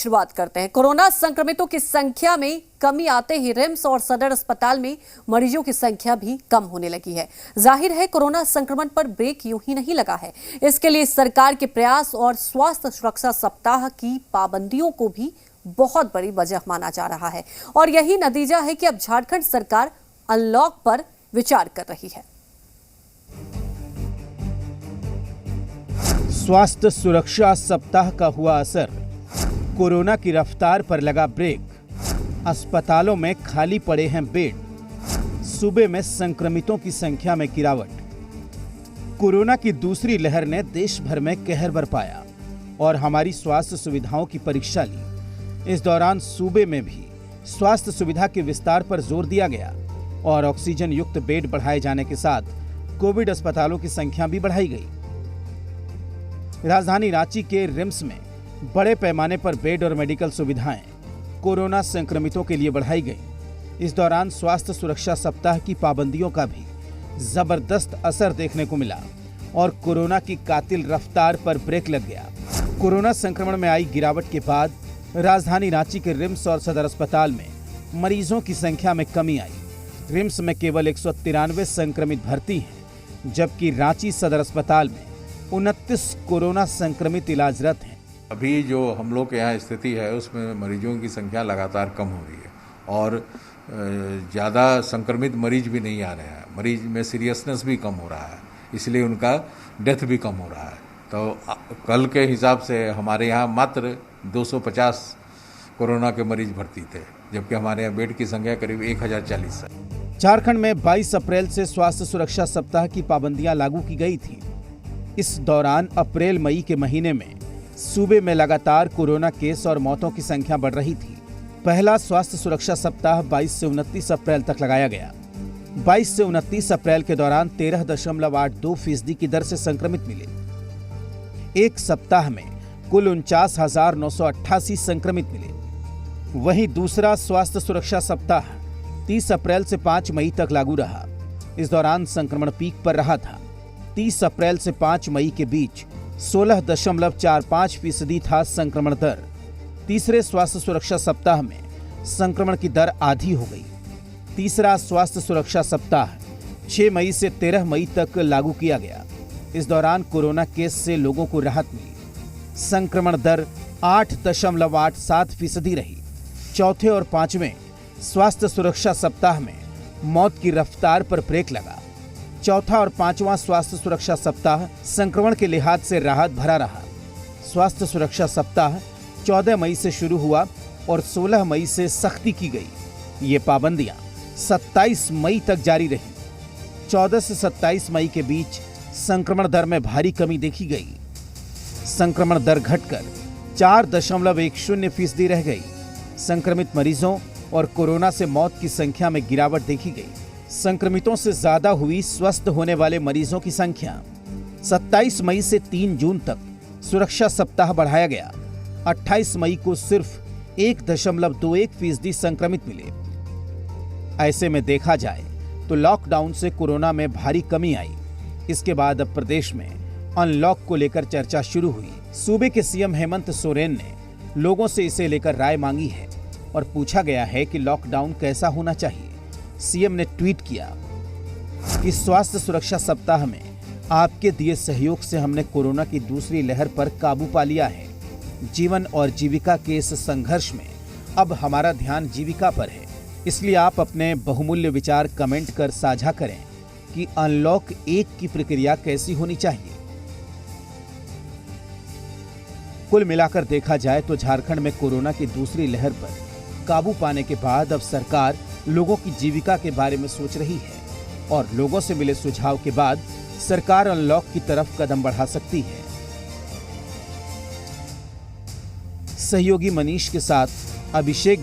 शुरुआत करते हैं। कोरोना संक्रमितों की संख्या में कमी आते ही रिम्स और सदर अस्पताल में मरीजों की संख्या भी कम होने लगी है। जाहिर है कोरोना संक्रमण पर ब्रेक यूं ही नहीं लगा है। इसके लिए सरकार के प्रयास और स्वास्थ्य सुरक्षा सप्ताह की पाबंदियों को भी बहुत बड़ी वजह माना जा रहा है और यही नतीजा है कि अब झारखंड सरकार अनलॉक पर विचार कर रही है। स्वास्थ्य सुरक्षा सप्ताह का हुआ असर, कोरोना की रफ्तार पर लगा ब्रेक, अस्पतालों में खाली पड़े हैं बेड, सूबे में संक्रमितों की संख्या में गिरावट। कोरोना की दूसरी लहर ने देश भर में कहर बरपाया और हमारी स्वास्थ्य सुविधाओं की परीक्षा ली। इस दौरान सूबे में भी स्वास्थ्य सुविधा के विस्तार पर जोर दिया गया और ऑक्सीजन युक्त बेड बढ़ाए जाने के साथ कोविड अस्पतालों की संख्या भी बढ़ाई गई। राजधानी रांची के रिम्स में बड़े पैमाने पर बेड और मेडिकल सुविधाएं कोरोना संक्रमितों के लिए बढ़ाई गई। इस दौरान स्वास्थ्य सुरक्षा सप्ताह की पाबंदियों का भी जबरदस्त असर देखने को मिला और कोरोना की कातिल रफ्तार पर ब्रेक लग गया। कोरोना संक्रमण में आई गिरावट के बाद राजधानी रांची के रिम्स और सदर अस्पताल में मरीजों की संख्या में कमी आई। रिम्स में केवल 193 संक्रमित भर्ती हैं, जबकि रांची सदर अस्पताल में 29 कोरोना संक्रमित इलाजरत हैं। अभी जो हम लोग के यहाँ स्थिति है उसमें मरीजों की संख्या लगातार कम हो रही है और ज़्यादा संक्रमित मरीज भी नहीं आ रहे हैं। मरीज में सीरियसनेस भी कम हो रहा है, इसलिए उनका डेथ भी कम हो रहा है। तो कल के हिसाब से हमारे यहाँ मात्र 250 कोरोना के मरीज भर्ती थे, जबकि हमारे यहाँ बेड की संख्या करीब 1040 है। झारखंड में 22 अप्रैल से स्वास्थ्य सुरक्षा सप्ताह की पाबंदियां लागू की गई थी। इस दौरान अप्रैल मई के महीने में सूबे में लगातार कोरोना केस और मौतों की संख्या बढ़ रही थी। पहला स्वास्थ्य सुरक्षा सप्ताह 22 से 29 अप्रैल तक लगाया गया। 22 से 29 अप्रैल के दौरान 13.82% की दर से संक्रमित मिले। एक सप्ताह में कुल 49,988 संक्रमित मिले। वहीं दूसरा स्वास्थ्य सुरक्षा सप्ताह 30 अप्रैल से 5 मई तक लागू रहा। इस दौरान संक्रमण पीक पर रहा था। 30 अप्रैल से 5 मई के बीच 16.45% था संक्रमण दर। तीसरे स्वास्थ्य सुरक्षा सप्ताह में संक्रमण की दर आधी हो गई। तीसरा स्वास्थ्य सुरक्षा सप्ताह 6 मई से 13 मई तक लागू किया गया। इस दौरान कोरोना केस से लोगों को राहत मिली। संक्रमण दर 8.87% रही। चौथे और पांचवें स्वास्थ्य सुरक्षा सप्ताह में मौत की रफ्तार पर ब्रेक लगा। चौथा और पांचवां स्वास्थ्य सुरक्षा सप्ताह संक्रमण के लिहाज से राहत भरा रहा। स्वास्थ्य सुरक्षा सप्ताह 14 मई से शुरू हुआ और 16 मई से सख्ती की गई। ये पाबंदियां 27 मई तक जारी रहीं। 14 से 27 मई के बीच संक्रमण दर में भारी कमी देखी गई। संक्रमण दर घटकर 4.10% रह गई। संक्रमित मरीजों और कोरोना से मौत की संख्या में गिरावट देखी गई। संक्रमितों से ज्यादा हुई स्वस्थ होने वाले मरीजों की संख्या। 27 मई से 3 जून तक सुरक्षा सप्ताह बढ़ाया गया। 28 मई को सिर्फ 1.21% संक्रमित मिले। ऐसे में देखा जाए तो लॉकडाउन से कोरोना में भारी कमी आई। इसके बाद अब प्रदेश में अनलॉक को लेकर चर्चा शुरू हुई। सूबे के सीएम हेमंत सोरेन ने लोगों से इसे लेकर राय मांगी है और पूछा गया है कि लॉकडाउन कैसा होना चाहिए। सीएम ने ट्वीट किया कि स्वास्थ्य सुरक्षा सप्ताह में आपके दिए सहयोग से हमने कोरोना की दूसरी लहर पर काबू पा लिया है। जीवन और जीविका के इस संघर्ष में अब हमारा ध्यान जीविका पर है। इसलिए आप अपने बहुमूल्य विचार कमेंट कर साझा करें कि अनलॉक 1 की प्रक्रिया कैसी होनी चाहिए। कुल मिलाकर देखा जाए तो झारखंड में कोरोना की दूसरी लहर पर काबू पाने के बाद अब सरकार लोगों की जीविका के बारे में सोच रही है और लोगों से मिले सुझाव के बाद सरकार अनलॉक की तरफ कदम बढ़ा सकती है। सहयोगी मनीष के साथ अभिषेक